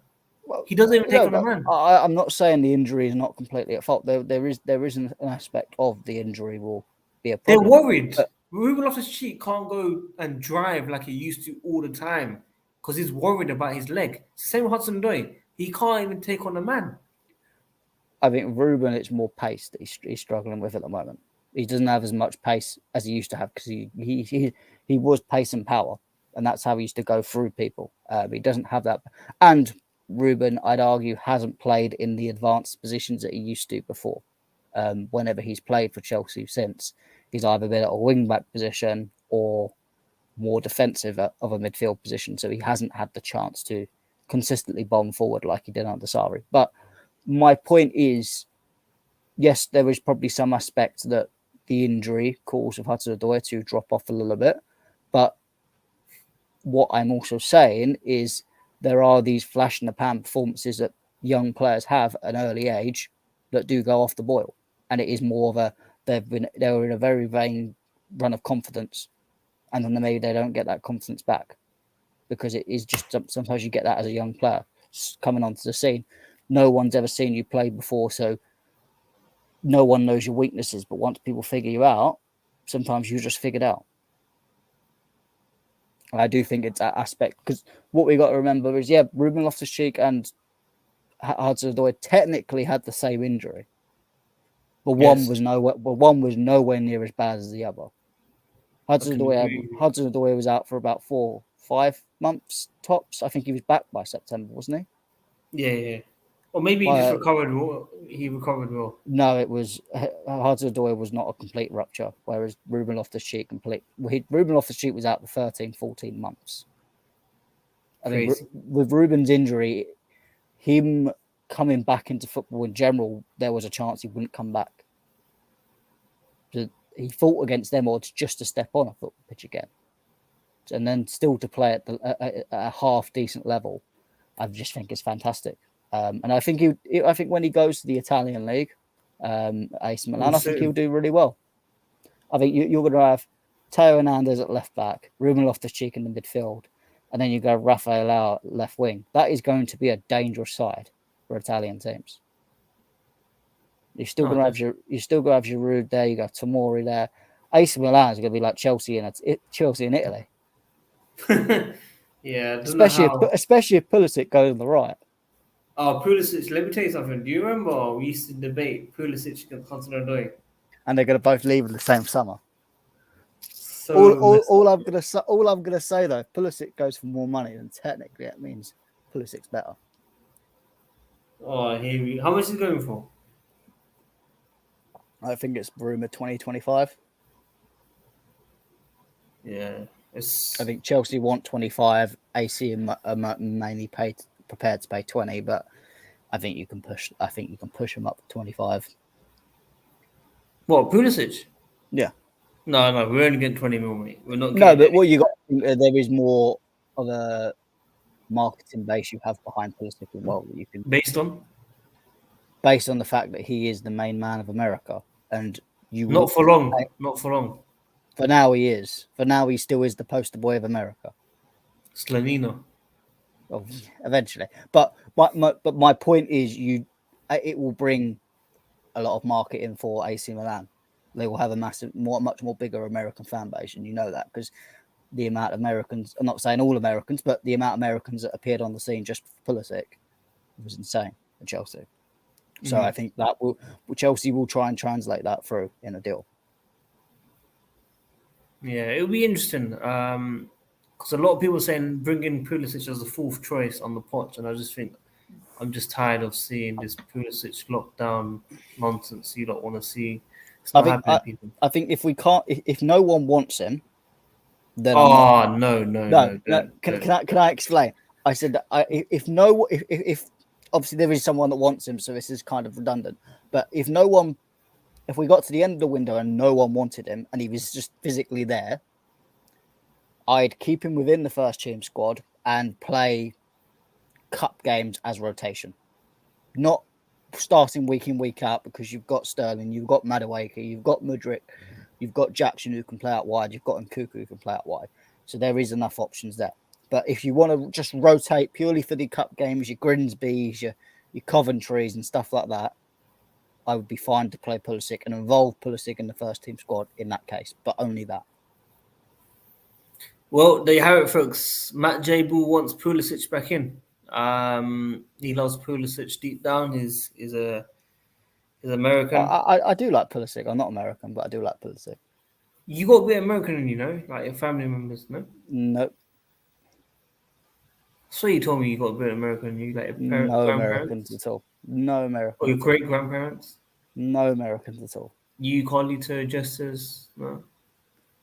Well, he doesn't even take on a man. I'm not saying the injury is not completely at fault. There is an aspect of the injury will be a problem. They're worried. Ruben Loftus-Cheek can't go and drive like he used to all the time because he's worried about his leg. Same with Hudson-Odoi. He can't even take on a man. I think Ruben, it's more pace that he's struggling with at the moment. He doesn't have as much pace as he used to have, because he was pace and power, and that's how he used to go through people. He doesn't have that. And Ruben, I'd argue, hasn't played in the advanced positions that he used to before. Whenever he's played for Chelsea since, he's either been at a wing-back position or more defensive of a midfield position, so he hasn't had the chance to consistently bomb forward like he did under Sarri. But my point is, yes, there is probably some aspect that the injury caused Hudson-Odoi to drop off a little bit, but what I'm also saying is there are these flash in the pan performances that young players have at an early age that do go off the boil, and it is more of they were in a very vain run of confidence, and then maybe they don't get that confidence back, because it is just sometimes you get that as a young player coming onto the scene. No one's ever seen you play before, so no one knows your weaknesses. But once people figure you out, sometimes you're just figured out. I do think it's that aspect, because what we got to remember is, Ruben Loftus-Cheek and Hudson-Odoi technically had the same injury, but one was nowhere near as bad as the other. Hudson-Odoi was out for about 4-5 months tops. I think he was back by September, wasn't he? Yeah. Or maybe he just recovered well. He recovered well. No, it was Hudson-Odoi was not a complete rupture, whereas Ruben Loftus-Cheek Ruben Loftus-Cheek was out for 13, 14 months. I mean, with Ruben's injury, him coming back into football in general, there was a chance he wouldn't come back. He fought against them odds just to step on a football pitch again, and then still to play at a half decent level. I just think it's fantastic. And I think I think when he goes to the Italian league, AC Milan, I think he'll do really well. I think you're going to have Teo Hernandez at left back, Ruben Loftus-Cheek in the midfield, and then you go Rafael Leao at left wing. That is going to be a dangerous side for Italian teams. You're still going to have Giroud there. You got Tomori there. AC Milan is going to be like Chelsea in Italy. Yeah, especially if Pulisic goes on the right. Oh, Pulisic! Let me tell you something. Do you remember we used to debate Pulisic and Hudson-Odoi? And they're going to both leave in the same summer. All I'm going to say though, Pulisic goes for more money, then technically that means Pulisic's better. Oh, how much is he going for? I think it's rumored 20-25. Yeah, I think Chelsea want 25. AC are mainly prepared to pay 20, but I think you can push. I think you can push them up to 25. What, Pulisic? Yeah. No, we're only getting 20 mil, mate. We're not. No, but what you got, there is more of a marketing base you have behind Pulisic as well that you can based on the fact that he is the main man of America, and not for long. For now, he is. For now, he still is the poster boy of America. Slanino. Well, eventually, but my point is, it will bring a lot of marketing for AC Milan. They will have a much more bigger American fan base, and you know that because the amount of Americans, I'm not saying all Americans, but the amount of Americans that appeared on the scene just for Pulisic was insane at Chelsea. So I think that Chelsea will try and translate that through in a deal. Yeah, it'll be interesting because a lot of people are saying bring in Pulisic as the fourth choice on the potch, and I just think I'm just tired of seeing this Pulisic lockdown nonsense you don't want to see. It's not happening, people. I think if no one wants him, then no. Can I explain? I said if obviously there is someone that wants him, so this is kind of redundant. But if we got to the end of the window and no one wanted him and he was just physically there, I'd keep him within the first team squad and play cup games as rotation, not starting week in, week out, because you've got Sterling, you've got Madueke, you've got Mudryk, you've got Jackson who can play out wide, you've got Nkuku who can play out wide. So there is enough options there. But if you want to just rotate purely for the cup games, your Grimsbys, your Coventries and stuff like that, I would be fine to play Pulisic and involve Pulisic in the first team squad in that case, but only that. Well, there you have it, folks. Matt J. Bull wants Pulisic back in. He loves Pulisic deep down. He's American. I do like Pulisic. I'm not American, but I do like Pulisic. You got a bit American, like your family members, no? Nope. So you told me you got a bit American. You like your parents, no Americans at all. No Americans. Or your great grandparents? No Americans at all. You Carlito Jesters? No.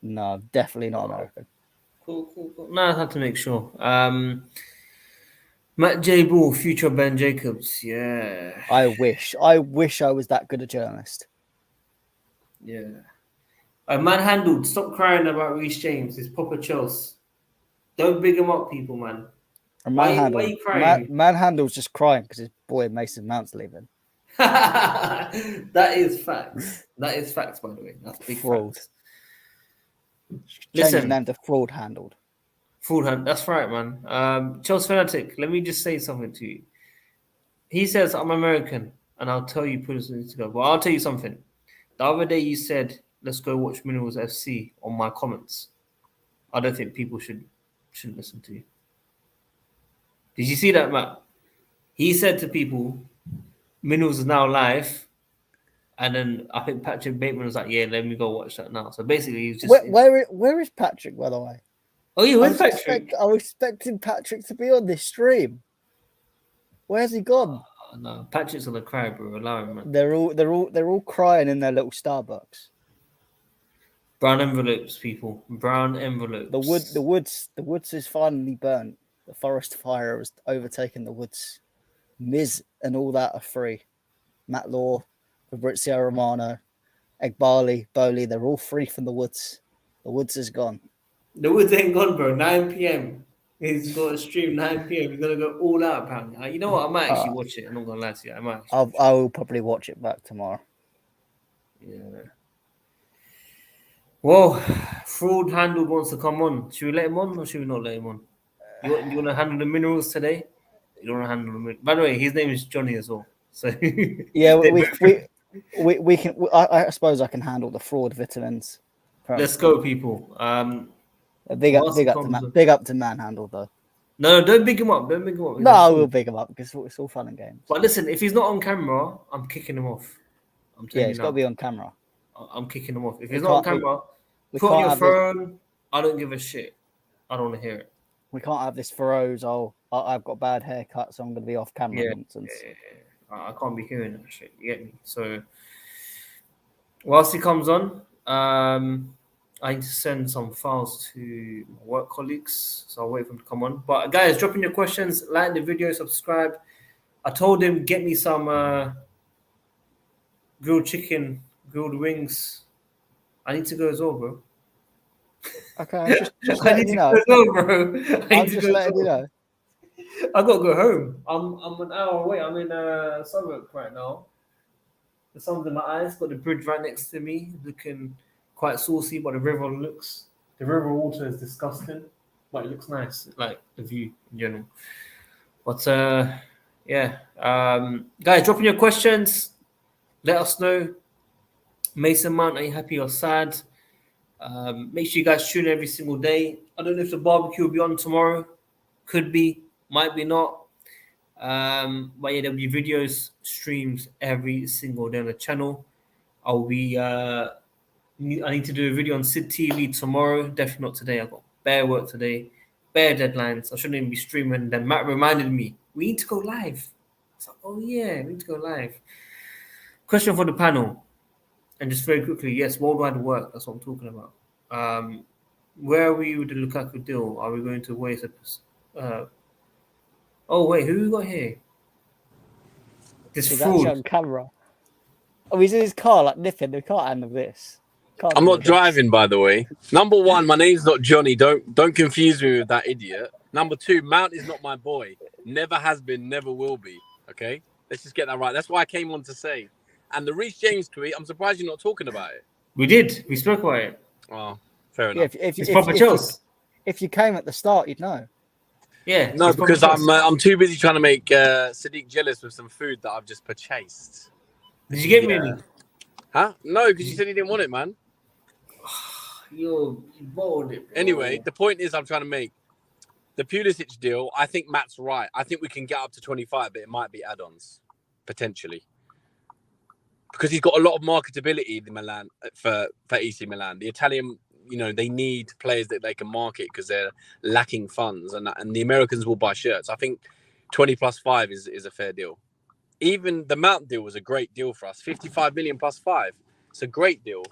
No, definitely not American. Cool. No, I had to make sure. Matt J. Bull, future Ben Jacobs. Yeah. I wish I was that good a journalist. Yeah. Manhandled. Stop crying about Reece James. It's Papa Chels. Don't big him up, people, man. Why are you crying? Manhandle's just crying because his boy Mason Mount's leaving. That is facts. That is facts, by the way. That's big facts. Change his name to Fraud Handled. That's right, man. Chelsea Fanatic, let me just say something to you. He says, I'm American, and I'll tell you Pulisic to go. Well, I'll tell you something. The other day you said, let's go watch Minerals FC on my comments. I don't think people should Shouldn't listen to you. Did you see that, Matt? He said to people, Minerals is now live. And then I think Patrick Bateman was like, yeah, let me go watch that now. So basically, he's just... Where is Patrick, by the way? Oh, yeah, where's Patrick? I was expecting Patrick to be on this stream. Where's he gone? Oh, no, Patrick's gonna cry, bro. Allow him, man. They're all crying in their little Starbucks. Brown envelopes, people. Brown envelopes. The woods is finally burnt. The forest fire has overtaken the woods. Miz and all that are free. Matt Law, Fabrizio Romano, Egbali, Bowley, they're all free from the woods. The woods is gone. The woods ain't gone, bro. 9 p.m. He's got a stream 9 p.m. He's gonna go all out, apparently. You know what? I might actually watch it. I'm not gonna lie to you. I will probably watch it back tomorrow. Yeah. Well, Fraud Handle wants to come on. Should we let him on or should we not let him on? You want to handle the minerals today? You don't want to handle the minerals. By the way, his name is Johnny as well. So yeah, we can. I suppose I can handle the fraud vitamins. Let's go, people. Big up to Manhandle though. No, don't big him up. Don't big him up. No, I will big him up because it's all fun and games. But listen, if he's not on camera, I'm kicking him off. He's got to be on camera. I'm kicking him off. If he's not on camera, put on your phone. I don't give a shit. I don't want to hear it. We can't have this Feroz. I've got bad haircut, so I'm going to be off camera nonsense. Yeah. I can't be hearing that shit. You get me? So, whilst he comes on, I need to send some files to my work colleagues, so I'll wait for him to come on. But guys, drop in your questions, like the video, subscribe. I told him get me some grilled chicken, grilled wings. I need to go as well, bro. Okay, I'm just letting you know. I'm just letting you know. I gotta go home. I'm an hour away. I'm in Southwark right now. The sun's in my eyes. Got the bridge right next to me, looking quite saucy. But the river water is disgusting, but it looks nice, like the view in general. But guys, drop in your questions. Let us know. Mason Mount, are you happy or sad? Make sure you guys tune in every single day. I don't know if the barbecue will be on tomorrow. Could be, might be not. But yeah, there'll be videos, streams every single day on the channel. I'll be. I need to do a video on Sid TV tomorrow. Definitely not today. I've got bare work today, bare deadlines. I shouldn't even be streaming. Then Matt reminded me we need to go live. It's like, oh yeah, we need to go live. Question for the panel. And just very quickly, yes, worldwide work. That's what I'm talking about. Where are we with the Lukaku deal? Are we going to waste a... oh, wait, who we got here? This fraud. on camera. Oh, he's in his car, like nipping. We can't handle this. I'm not driving, by the way. Number one, my name's not Johnny. Don't confuse me with that idiot. Number two, Mount is not my boy. Never has been, never will be. Okay? Let's just get that right. That's why I came on to say. And the Reece James tweet, I'm surprised you're not talking about it. We did. We spoke about it. Oh, fair enough. Yeah, if you came at the start, you'd know. Yeah. No, because I'm too busy trying to make Sadiq jealous with some food that I've just purchased. Did you get me any? Huh? No, because you said you didn't want it, man. You bought it. Anyway, the point is I'm trying to make the Pulisic deal. I think Matt's right. I think we can get up to 25, but it might be add-ons, potentially. Because he's got a lot of marketability in Milan for AC Milan. The Italian, they need players that they can market because they're lacking funds, and the Americans will buy shirts. I think 20 plus 5 is a fair deal. Even the Mount deal was a great deal for us. 55 million plus 5. It's a great deal.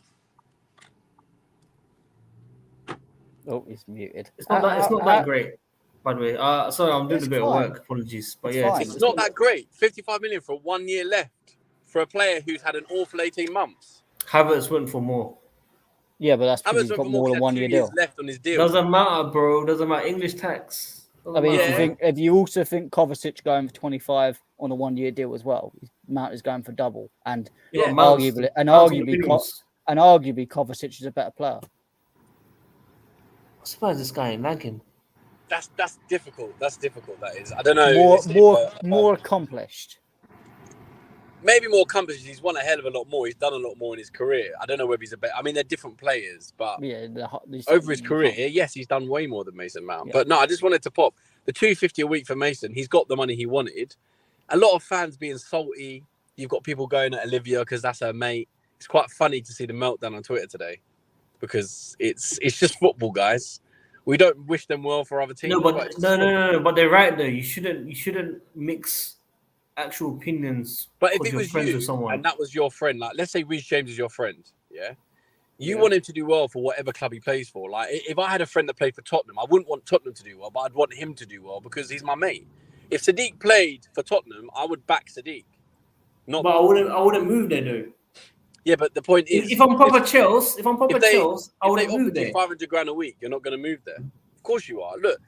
Oh, he's muted. It's not that great, by the way. Sorry, I'm doing a bit of work. Apologies, but it's not that great. 55 million for 1 year left for a player who's had an awful 18 months. Havertz went for more. Yeah, but that's because he's got more than 1 year deal. Left on his deal. Doesn't matter, bro. Doesn't matter. English tax. If you also think Kovacic going for 25 on a 1 year deal as well, Mount is going for double, and arguably Kovacic is a better player. I'm surprised this guy ain't lagging. That's difficult. That's difficult. That is. I don't know. More accomplished. maybe more accomplishments. He's won a hell of a lot more. He's done a lot more in his career. I don't know whether he's a better. I mean, they're different players, but over his career, yes, he's done way more than Mason Mount. Yeah. But no, I just wanted to pop the $250 a week for Mason. He's got the money he wanted. A lot of fans being salty. You've got people going at Olivia because that's her mate. It's quite funny to see the meltdown on Twitter today because it's just football, guys. We don't wish them well for other teams. No, but no. But they're right though. You shouldn't mix actual opinions. But if it was you and that was your friend, like let's say Reece James is your friend, yeah. You want him to do well for whatever club he plays for. Like if I had a friend that played for Tottenham, I wouldn't want Tottenham to do well, but I'd want him to do well because he's my mate. If Sadiq played for Tottenham, I would back Sadiq. But I wouldn't move there though. Yeah, but the point is, if I'm Papa Chels, I wouldn't move there. 500 grand a week, you're not going to move there. Of course you are. Look,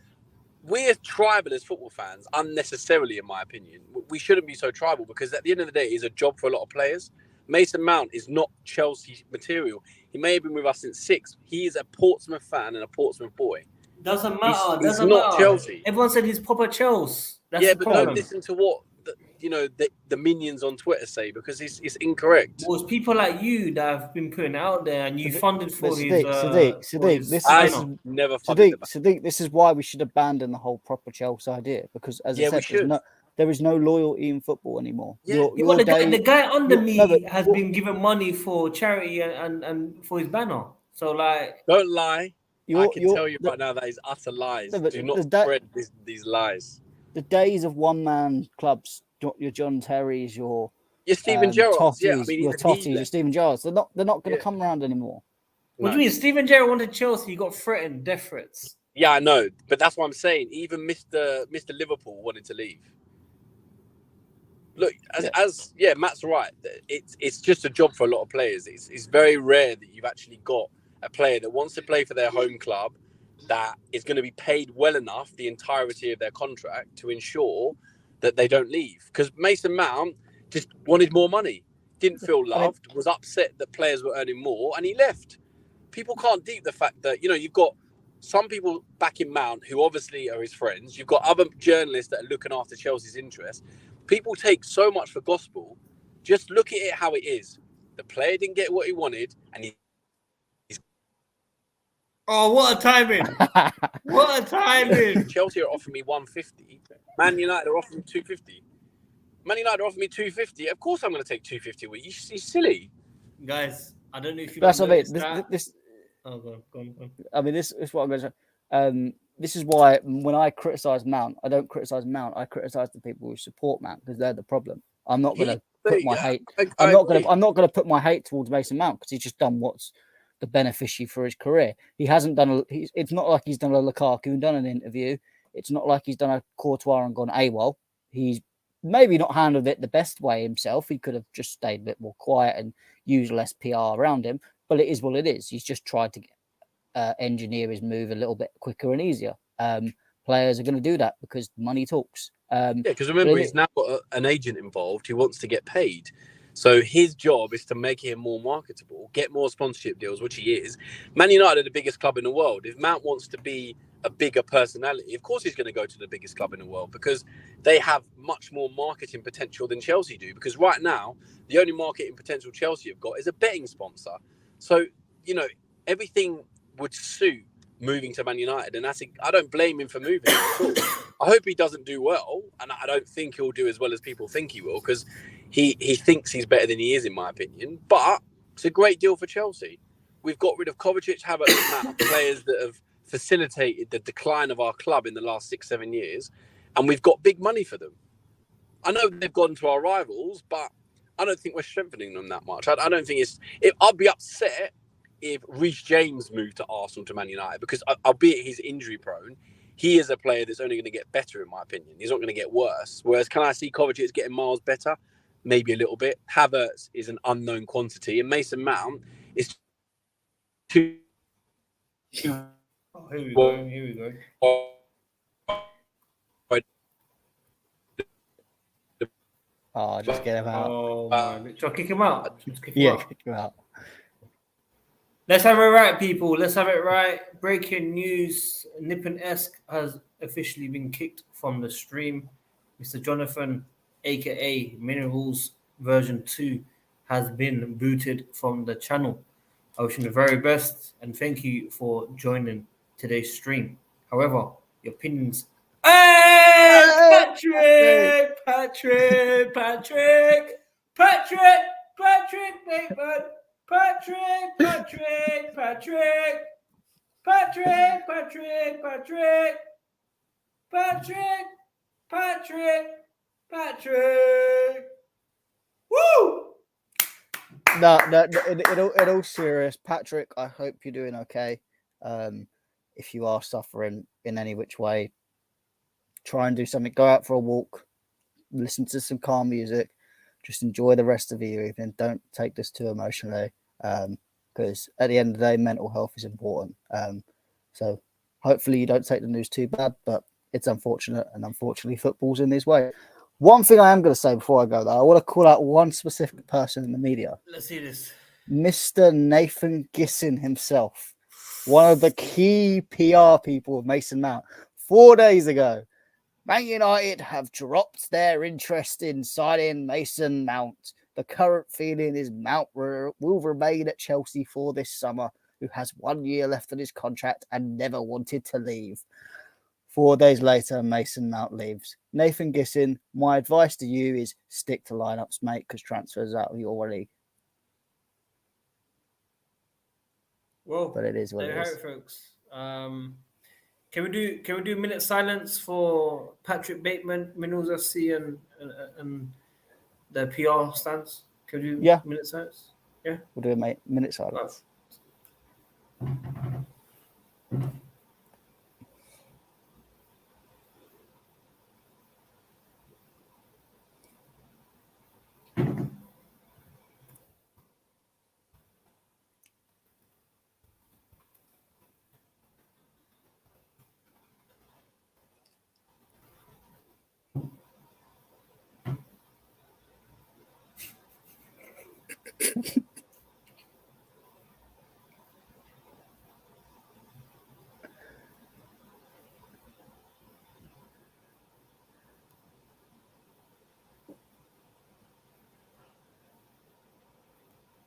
we're tribal as football fans, unnecessarily, in my opinion. We shouldn't be so tribal because at the end of the day, it's a job for a lot of players. Mason Mount is not Chelsea material. He may have been with us since 6. He is a Portsmouth fan and a Portsmouth boy. Doesn't matter. He's not Chelsea. Everyone said he's Papa Chels. Yeah, but don't listen to what the minions on Twitter say because it's incorrect. Well, it's people like you that have been putting it out there and you funded for his... Sadiq, this is why we should abandon the whole proper Chelsea idea because, as I said, there is no loyalty in football anymore. Yeah. The guy under me has been given money for charity and for his banner. So, like... Don't lie. I can tell you right now that is utter lies. Do not spread these lies. The days of one-man clubs, your John Terrys, your Steven Gerrards, Totties, your Totties, your Steven Gerrards, they're not going to come around anymore. What do you mean? Steven Gerrard wanted Chelsea, he got threatened, death threats. Yeah, I know, but that's what I'm saying. Even Mr. Liverpool wanted to leave. Look, Matt's right. It's just a job for a lot of players. It's very rare that you've actually got a player that wants to play for their home club that is going to be paid well enough the entirety of their contract to ensure that they don't leave. Because Mason Mount just wanted more money, didn't feel loved, was upset that players were earning more, and he left. People can't deep the fact that, you've got some people backing Mount who obviously are his friends. You've got other journalists that are looking after Chelsea's interests. People take so much for gospel. Just look at it how it is. The player didn't get what he wanted, and he's... Oh, what a timing! What a timing! Chelsea are offering me 150. Man United are offering me 250. Man United are offering me 250. Of course, I'm going to take 250 a week. You're silly, guys. I don't know if you. That's what I mean. This. Oh, go on. I mean, this is what I'm going to say. This is why when I criticize Mount, I don't criticize Mount. I criticize the people who support Mount because they're the problem. I'm not going to put my hate. I'm not going to put my hate towards Mason Mount because he's just done what's the beneficiary for his career. He hasn't done it's not like he's done a Lukaku and done an interview. It's not like he's done a Courtois and gone AWOL. He's maybe not handled it the best way himself. He could have just stayed a bit more quiet and used less PR around him. But it is what it is. He's just tried to engineer his move a little bit quicker and easier. Players are going to do that because money talks. Because remember, he's now got an agent involved who wants to get paid. So his job is to make him more marketable, get more sponsorship deals, which he is. Man United are the biggest club in the world. If Mount wants to be a bigger personality, of course he's going to go to the biggest club in the world because they have much more marketing potential than Chelsea do. Because right now, the only marketing potential Chelsea have got is a betting sponsor. So, everything would suit moving to Man United. And I don't blame him for moving at all. I hope he doesn't do well. And I don't think he'll do as well as people think he will because he thinks he's better than he is, in my opinion. But it's a great deal for Chelsea. We've got rid of Kovacic, Havertz, Matt, players that have facilitated the decline of our club in the last 6-7 years. And we've got big money for them. I know they've gone to our rivals, but I don't think we're strengthening them that much. I don't think I'd be upset if Reece James moved to Arsenal to Man United because albeit he's injury prone, he is a player that's only going to get better, in my opinion. He's not going to get worse. Whereas can I see Kovacic getting miles better? Maybe a little bit. Havertz is an unknown quantity. And Mason Mount is too... Here we go. Oh, just get him out. Oh, man. Shall I kick him out? Kick him out. Let's have it right, people. Let's have it right. Breaking news. Nippon-esque has officially been kicked from the stream. Mr. Jonathan, a.k.a. Minerals, version 2 has been booted from the channel. I wish you the very best and thank you for joining today's stream. However, your opinions. Hey, Patrick Bateman, Patrick. Woo! No, in all serious, Patrick, I hope you're doing okay. If you are suffering in any which way, try and do something. Go out for a walk, listen to some calm music, just enjoy the rest of your evening. Don't take this too emotionally, because at the end of the day, mental health is important. So hopefully you don't take the news too bad, but it's unfortunate, and unfortunately football's in this way. One thing I am going to say before I go, though, I want to call out one specific person in the media. Let's see this. Mr. Nathan Gissin himself, one of the key PR people of Mason Mount. 4 days ago, Man United have dropped their interest in signing Mason Mount. The current feeling is Mount will remain at Chelsea for this summer, who has 1 year left on his contract and never wanted to leave. 4 days later, Mason Mount leaves. Nathan Gissin, my advice to you is stick to lineups, mate, because transfers out of your league. Well, But it is what it is. Folks. Can we do a minute silence for Patrick Bateman, Minerals FC, and the PR stands? Can we do a minute silence? Yeah, we'll do a minute silence.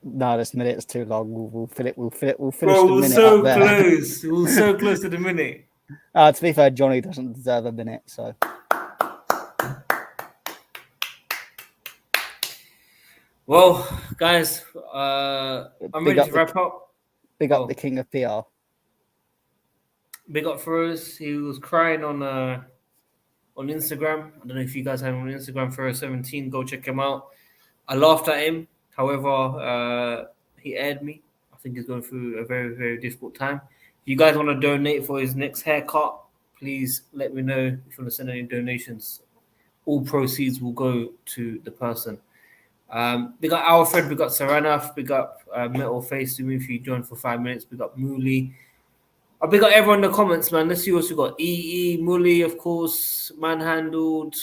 No, this minute is too long. We'll finish Bro, the minute so up there. close. We're so close to the minute. To be fair, Johnny doesn't deserve a minute, so. Well, guys, I'm ready to wrap up. Big up the king of PR. Big up for us. He was crying on Instagram. I don't know if you guys have him on Instagram, Furrow17. Go check him out. I laughed at him. However, he aired me. I think he's going through a very, very difficult time. If you guys want to donate for his next haircut, please let me know if you want to send any donations. All proceeds will go to the person. We got Alfred, we got Saranaf, we got Metal Face. If you joined for 5 minutes, we got Mooley. We got everyone in the comments, man. Let's see what we got. Mooley, of course, Manhandled.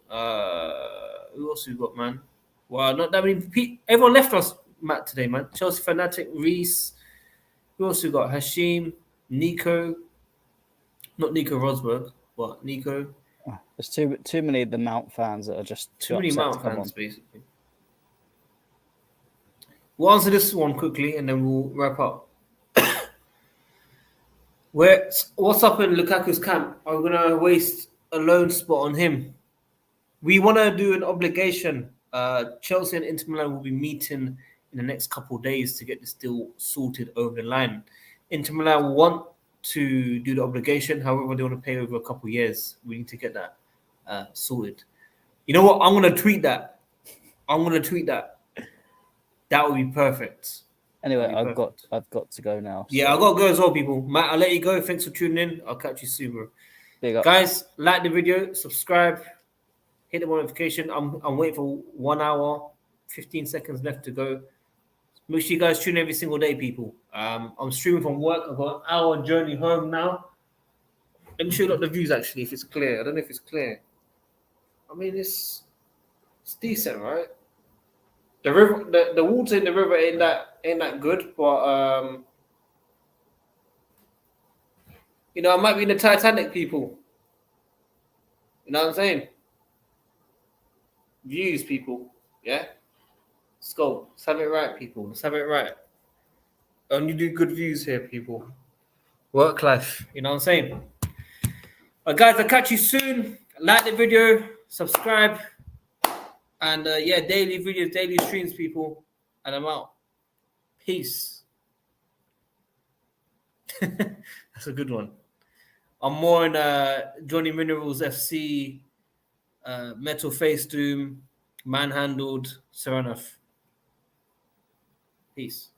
Who else we got, man? Well, not that many people. Everyone left us, Matt, today, man. Chelsea Fanatic, Reese. Who else we got? Hashim, Nico. Not Nico Rosberg, but Nico. There's too many of the Mount fans that are just too many Mount fans, basically. We'll answer this one quickly, and then we'll wrap up. What's up in Lukaku's camp? Are we going to waste a loan spot on him? We want to do an obligation. Chelsea and Inter Milan will be meeting in the next couple of days to get this deal sorted over the line. Inter Milan want to do the obligation. However, they want to pay over a couple of years. We need to get that sorted. You know what? I'm going to tweet that. That would be perfect. Anyway, I've got to go now. So. Yeah, I've got to go as well, people. Matt, I'll let you go. Thanks for tuning in. I'll catch you soon, bro. Big up. Guys, like the video, subscribe, hit the notification. I'm waiting for 1 hour, 15 seconds left to go. Make sure you guys tune in every single day, people. I'm streaming from work. I've got an hour journey home now. Let me show you the views, actually, if it's clear. I don't know if it's clear. I mean, it's decent, right? The river, the water in the river ain't that good, but you know, I might be in the Titanic, people. You know what I'm saying? Views, people. Yeah. Let's go. Let's have it right, people. Let's have it right. Only do good views here, people. Work life. You know what I'm saying? But guys, I'll catch you soon. Like the video, subscribe, and daily videos, daily streams, people. And I'm out. Peace. That's a good one. I'm more in Johnny Minerals FC, Metal Face Doom, Manhandled, Seraph. Peace.